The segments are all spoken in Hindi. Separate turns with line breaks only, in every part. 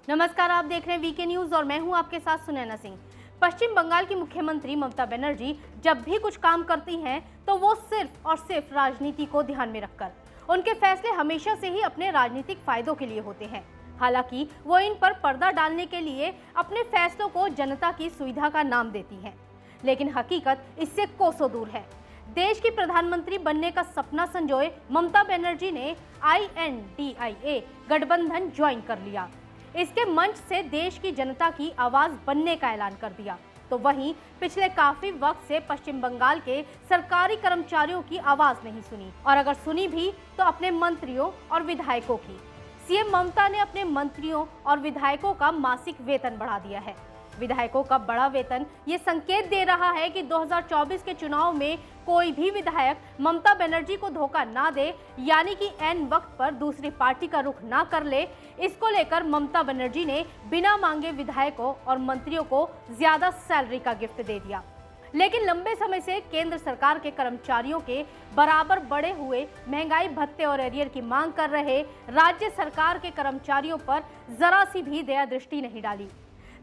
नमस्कार, आप देख रहे हैं वीके न्यूज और मैं हूं आपके साथ सुनैना सिंह। पश्चिम बंगाल की मुख्यमंत्री ममता बनर्जी जब भी कुछ काम करती हैं तो वो सिर्फ और सिर्फ राजनीति को ध्यान में रखकर। उनके फैसले हमेशा से ही अपने राजनीतिक फायदों के लिए होते हैं। हालांकि वो इन पर पर्दा डालने के लिए अपने फैसलों को जनता की सुविधा का नाम देती हैं, लेकिन हकीकत इससे कोसों दूर है। देश की प्रधानमंत्री बनने का सपना संजोए ममता बनर्जी ने INDIA गठबंधन ज्वाइन कर लिया। इसके मंच से देश की जनता की आवाज बनने का ऐलान कर दिया। तो वहीं पिछले काफी वक्त से पश्चिम बंगाल के सरकारी कर्मचारियों की आवाज नहीं सुनी, और अगर सुनी भी तो अपने मंत्रियों और विधायकों की। सीएम ममता ने अपने मंत्रियों और विधायकों का मासिक वेतन बढ़ा दिया है। विधायकों का बड़ा वेतन ये संकेत दे रहा है कि 2024 के चुनाव में कोई भी विधायक ममता बनर्जी को धोखा ना दे, यानी कि ऐन वक्त पर दूसरी पार्टी का रुख ना कर ले। इसको लेकर ममता बनर्जी ने बिना मांगे विधायकों और मंत्रियों को ज्यादा सैलरी का गिफ्ट दे दिया। लेकिन लंबे समय से केंद्र सरकार के कर्मचारियों के बराबर बढ़े हुए महंगाई भत्ते और एरियर की मांग कर रहे राज्य सरकार के कर्मचारियों पर जरा सी भी दया दृष्टि नहीं डाली।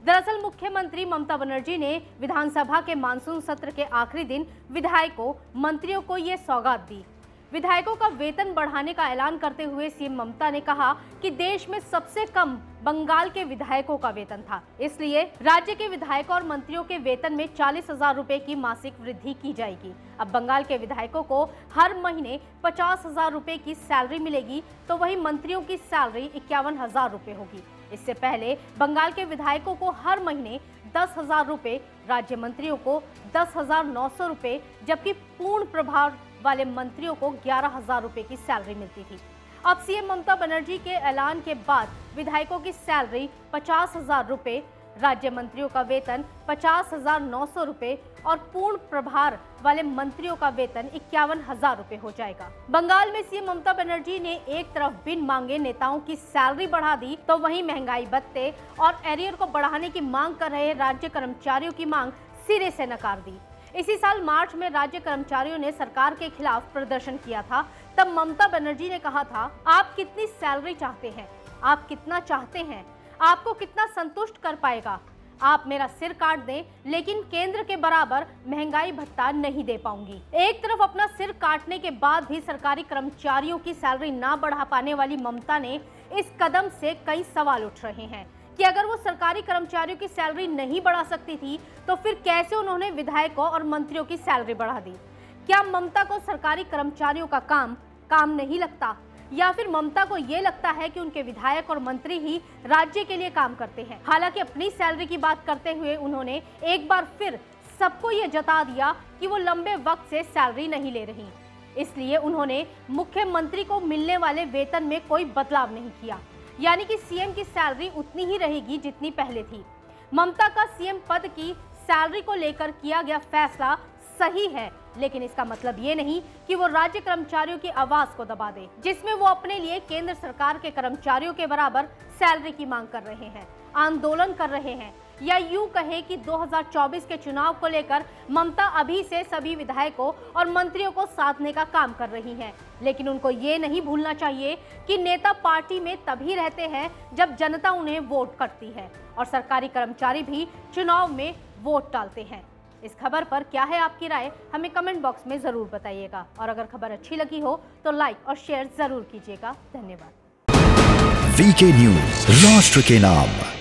दरअसल मुख्यमंत्री ममता बनर्जी ने विधानसभा के मानसून सत्र के आखिरी दिन विधायकों, मंत्रियों को ये सौगात दी। विधायकों का वेतन बढ़ाने का ऐलान करते हुए सीएम ममता ने कहा कि देश में सबसे कम बंगाल के विधायकों का वेतन था, इसलिए राज्य के विधायकों और मंत्रियों के वेतन में 40,000 रुपए की मासिक वृद्धि की जाएगी। अब बंगाल के विधायकों को हर महीने 50,000 रुपए की सैलरी मिलेगी, तो वहीं मंत्रियों की सैलरी 51,000 रुपए होगी। इससे पहले बंगाल के विधायकों को हर महीने 10,000 रुपए, राज्य मंत्रियों को 10,900 रुपए, जबकि पूर्ण प्रभार वाले मंत्रियों को 11,000 रुपए की सैलरी मिलती थी। अब सीएम ममता बनर्जी के ऐलान के बाद विधायकों की सैलरी 50,000 रुपए, राज्य मंत्रियों का वेतन 50,900 रुपए और पूर्ण प्रभार वाले मंत्रियों का वेतन 51,000 रुपए हो जाएगा। बंगाल में सीएम ममता बनर्जी ने एक तरफ बिन मांगे नेताओं की सैलरी बढ़ा दी, तो वहीं महंगाई भत्ते और एरियर को बढ़ाने की मांग कर रहे राज्य कर्मचारियों की मांग सिरे से नकार दी। इसी साल मार्च में राज्य कर्मचारियों ने सरकार के खिलाफ प्रदर्शन किया था। तब ममता बनर्जी ने कहा था, आप कितनी सैलरी चाहते हैं, आप कितना चाहते हैं, आपको कितना संतुष्ट कर पाएगा, आप मेरा सिर काट दें, लेकिन केंद्र के बराबर महंगाई भत्ता नहीं दे पाऊंगी। एक तरफ अपना सिर काटने के बाद भी सरकारी कर्मचारियों की सैलरी ना बढ़ा पाने वाली ममता ने इस कदम से कई सवाल उठ रहे हैं कि अगर वो सरकारी कर्मचारियों की सैलरी नहीं बढ़ा सकती थी तो फिर कैसे उन्होंने विधायकों और मंत्रियों की सैलरी बढ़ा दी। क्या ममता को सरकारी कर्मचारियों का काम नहीं लगता, या फिर ममता को ये लगता है कि उनके विधायक और मंत्री ही राज्य के लिए काम करते हैं। हालांकि अपनी सैलरी की बात करते हुए उन्होंने एक बार फिर सबको ये जता दिया कि वो लंबे वक्त से सैलरी नहीं ले रही, इसलिए उन्होंने मुख्यमंत्री को मिलने वाले वेतन में कोई बदलाव नहीं किया, यानी कि सीएम की सैलरी उतनी ही रहेगी जितनी पहले थी। ममता का सीएम पद की सैलरी को लेकर किया गया फैसला सही है, लेकिन इसका मतलब ये नहीं कि वो राज्य कर्मचारियों की आवाज को दबा दे, जिसमें वो अपने लिए केंद्र सरकार के कर्मचारियों के बराबर सैलरी की मांग कर रहे हैं, आंदोलन कर रहे हैं, या यूं कहें कि 2024 के चुनाव को लेकर ममता अभी से सभी विधायकों और मंत्रियों को साधने का काम कर रही हैं। लेकिन उनको ये नहीं भूलना चाहिए कि नेता पार्टी में तभी रहते हैं जब जनता उन्हें वोट करती है, और सरकारी कर्मचारी भी चुनाव में वोट डालते हैं। इस खबर पर क्या है आपकी राय, हमें कमेंट बॉक्स में जरूर बताइएगा, और अगर खबर अच्छी लगी हो तो लाइक और शेयर जरूर कीजिएगा। धन्यवाद।
वीके न्यूज, राष्ट्र के नाम।